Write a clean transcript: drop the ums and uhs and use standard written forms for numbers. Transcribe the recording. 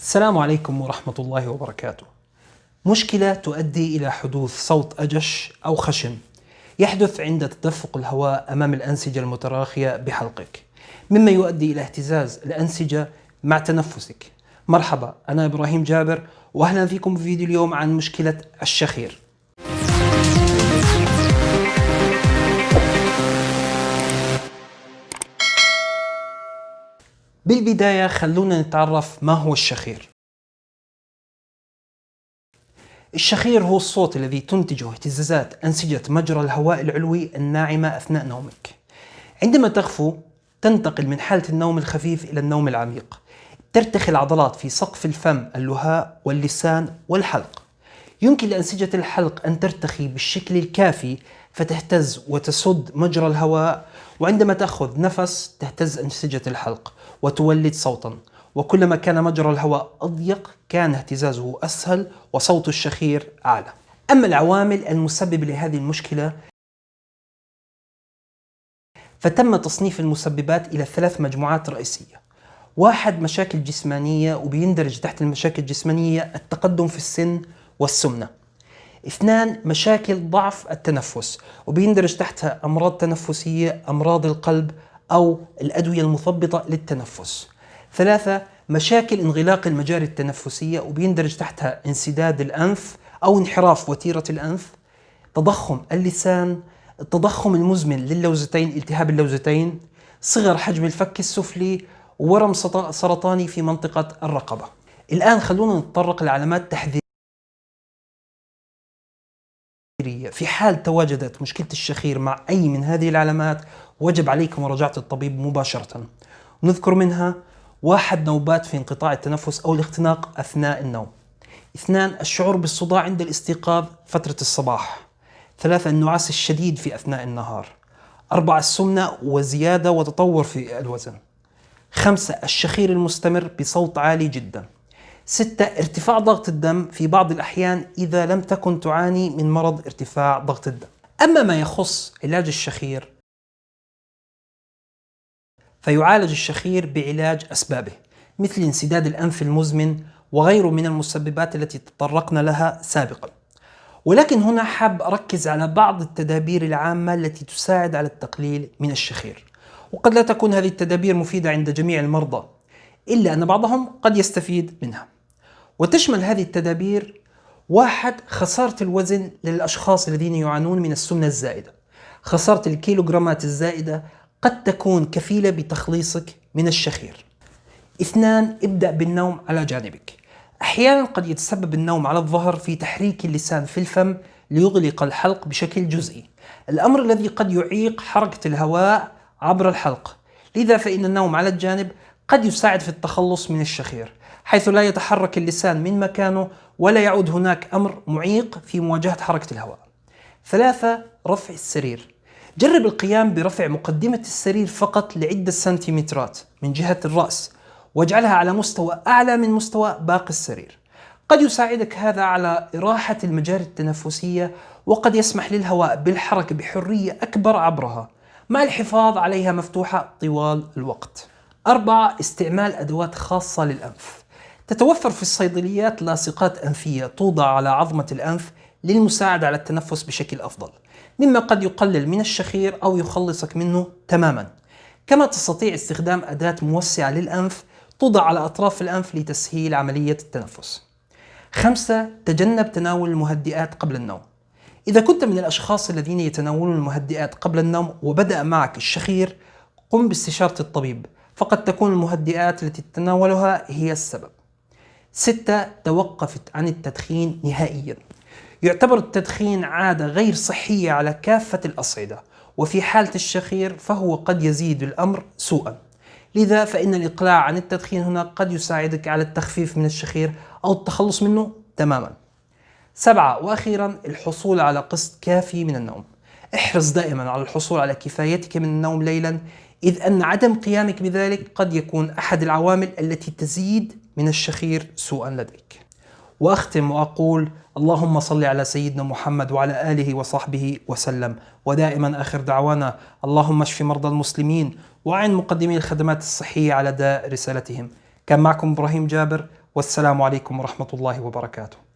السلام عليكم ورحمة الله وبركاته. مشكلة تؤدي إلى حدوث صوت أجش أو خشن يحدث عند تدفق الهواء أمام الأنسجة المتراخية بحلقك، مما يؤدي إلى اهتزاز الأنسجة مع تنفسك. مرحبا، أنا إبراهيم جابر وأهلا فيكم في فيديو اليوم عن مشكلة الشخير. بالبداية خلونا نتعرف ما هو الشخير. الشخير هو الصوت الذي تنتجه اهتزازات أنسجة مجرى الهواء العلوي الناعمة أثناء نومك. عندما تغفو تنتقل من حالة النوم الخفيف إلى النوم العميق. ترتخي العضلات في سقف الفم، اللهاء واللسان والحلق. يمكن لأنسجة الحلق أن ترتخي بالشكل الكافي فتهتز وتسد مجرى الهواء، وعندما تأخذ نفس تهتز أنسجة الحلق وتولد صوتا، وكلما كان مجرى الهواء أضيق كان اهتزازه أسهل وصوت الشخير أعلى. أما العوامل المسببة لهذه المشكلة فتم تصنيف المسببات إلى 3 مجموعات رئيسية. 1 مشاكل جسمانية، وبيندرج تحت المشاكل الجسمانية التقدم في السن والسمنة. 2 مشاكل ضعف التنفس، وبيندرج تحتها أمراض تنفسية، أمراض القلب أو الأدوية المثبطة للتنفس. 3 مشاكل انغلاق المجاري التنفسية، وبيندرج تحتها انسداد الأنف أو انحراف وتيرة الأنف، تضخم اللسان، التضخم المزمن للوزتين، التهاب اللوزتين، صغر حجم الفك السفلي، وورم سرطاني في منطقة الرقبة. الآن خلونا نتطرق لعلامات تحذيرية. في حال تواجدت مشكلة الشخير مع أي من هذه العلامات وجب عليك مراجعة الطبيب مباشرة. نذكر منها: 1 نوبات في انقطاع التنفس أو الاختناق أثناء النوم. 2 الشعور بالصداع عند الاستيقاظ فترة الصباح. 3 النعاس الشديد في أثناء النهار. 4 السمنة وزيادة وتطور في الوزن. 5 الشخير المستمر بصوت عالي جدا. 6 ارتفاع ضغط الدم في بعض الأحيان إذا لم تكن تعاني من مرض ارتفاع ضغط الدم. أما ما يخص علاج الشخير فيعالج الشخير بعلاج أسبابه، مثل انسداد الأنف المزمن وغيره من المسببات التي تطرقنا لها سابقا. ولكن هنا حاب أركز على بعض التدابير العامة التي تساعد على التقليل من الشخير، وقد لا تكون هذه التدابير مفيدة عند جميع المرضى، إلا أن بعضهم قد يستفيد منها. وتشمل هذه التدابير: 1 خسارة الوزن للأشخاص الذين يعانون من السمنة الزائدة. خسارة الكيلوغرامات الزائدة قد تكون كفيلة بتخليصك من الشخير. 2 ابدأ بالنوم على جانبك. أحيانا قد يتسبب النوم على الظهر في تحريك اللسان في الفم ليغلق الحلق بشكل جزئي، الأمر الذي قد يعيق حركة الهواء عبر الحلق. لذا فإن النوم على الجانب قد يساعد في التخلص من الشخير، حيث لا يتحرك اللسان من مكانه ولا يعود هناك أمر معيق في مواجهة حركة الهواء. 3 رفع السرير. جرب القيام برفع مقدمة السرير فقط لعدة سنتيمترات من جهة الرأس، واجعلها على مستوى أعلى من مستوى باقي السرير. قد يساعدك هذا على إراحة المجاري التنفسية، وقد يسمح للهواء بالحركة بحرية أكبر عبرها مع الحفاظ عليها مفتوحة طوال الوقت. 4 استعمال أدوات خاصة للأنف. تتوفر في الصيدليات لاصقات أنفية توضع على عظمة الأنف للمساعدة على التنفس بشكل أفضل، مما قد يقلل من الشخير أو يخلصك منه تماما. كما تستطيع استخدام أداة موسعة للأنف توضع على أطراف الأنف لتسهيل عملية التنفس. 5 تجنب تناول المهدئات قبل النوم. إذا كنت من الأشخاص الذين يتناولون المهدئات قبل النوم وبدأ معك الشخير، قم باستشارة الطبيب، فقد تكون المهدئات التي تتناولها هي السبب. 6 توقفت عن التدخين نهائيا. يعتبر التدخين عادة غير صحية على كافة الأصعدة، وفي حالة الشخير فهو قد يزيد الأمر سوءا. لذا فإن الإقلاع عن التدخين هنا قد يساعدك على التخفيف من الشخير أو التخلص منه تماما. 7 وأخيرا الحصول على قسط كافي من النوم. احرص دائما على الحصول على كفايتك من النوم ليلا، إذ أن عدم قيامك بذلك قد يكون أحد العوامل التي تزيد من الشخير سوءا لديك. وأختم وأقول: اللهم صل على سيدنا محمد وعلى آله وصحبه وسلم. ودائما آخر دعوانا: اللهم اشف مرضى المسلمين وأعن مقدمي الخدمات الصحية على أداء رسالتهم. كان معكم إبراهيم جابر، والسلام عليكم ورحمة الله وبركاته.